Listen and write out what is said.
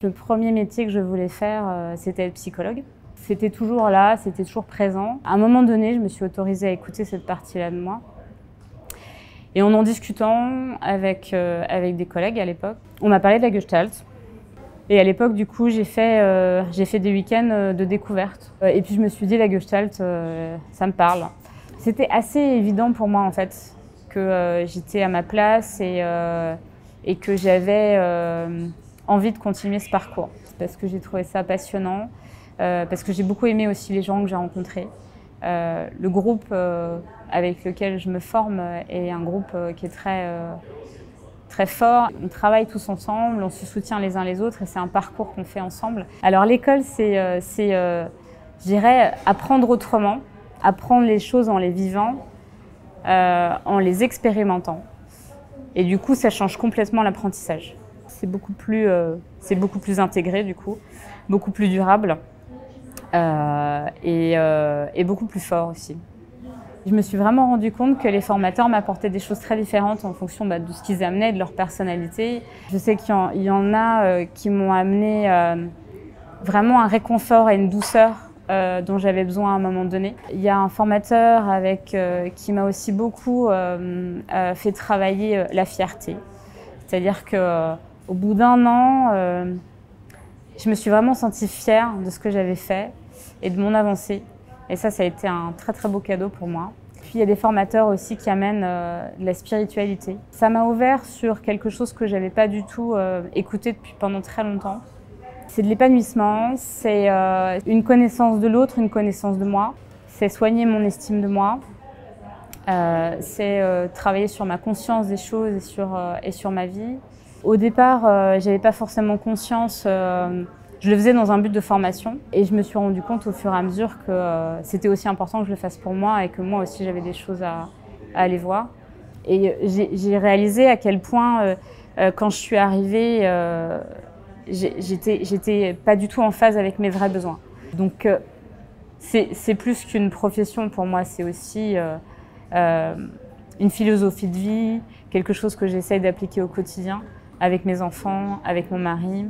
Le premier métier que je voulais faire, c'était être psychologue. C'était toujours là, c'était toujours présent. À un moment donné, je me suis autorisée à écouter cette partie-là de moi. Et en discutant avec des collègues à l'époque, on m'a parlé de la Gestalt. Et à l'époque, du coup, j'ai fait des week-ends de découverte. Et puis je me suis dit, la Gestalt, ça me parle. C'était assez évident pour moi, en fait, que j'étais à ma place et que j'avais envie de continuer ce parcours. Parce que j'ai trouvé ça passionnant, parce que j'ai beaucoup aimé aussi les gens que j'ai rencontrés. Le groupe avec lequel je me forme est un groupe qui est très fort. On travaille tous ensemble, on se soutient les uns les autres et c'est un parcours qu'on fait ensemble. Alors l'école, c'est je dirais, apprendre autrement, apprendre les choses en les vivant, en les expérimentant. Et du coup, ça change complètement l'apprentissage. C'est beaucoup plus intégré, du coup, beaucoup plus durable et beaucoup plus fort aussi. Je me suis vraiment rendu compte que les formateurs m'apportaient des choses très différentes en fonction de ce qu'ils amenaient, de leur personnalité. Je sais qu'il y en a qui m'ont amené vraiment un réconfort et une douceur dont j'avais besoin à un moment donné. Il y a un formateur qui m'a aussi beaucoup fait travailler la fierté. C'est-à-dire qu'au bout d'un an, je me suis vraiment sentie fière de ce que j'avais fait et de mon avancée. Et ça a été un très très beau cadeau pour moi. Puis il y a des formateurs aussi qui amènent de la spiritualité. Ça m'a ouvert sur quelque chose que je n'avais pas du tout écouté pendant très longtemps. C'est de l'épanouissement, c'est une connaissance de l'autre, une connaissance de moi. C'est soigner mon estime de moi. C'est travailler sur ma conscience des choses et sur ma vie. Au départ, je n'avais pas forcément conscience. Je le faisais dans un but de formation et je me suis rendu compte au fur et à mesure que c'était aussi important que je le fasse pour moi et que moi aussi j'avais des choses à aller voir. Et j'ai réalisé à quel point, quand je suis arrivée, j'étais pas du tout en phase avec mes vrais besoins. Donc c'est plus qu'une profession pour moi, c'est aussi une philosophie de vie, quelque chose que j'essaye d'appliquer au quotidien avec mes enfants, avec mon mari.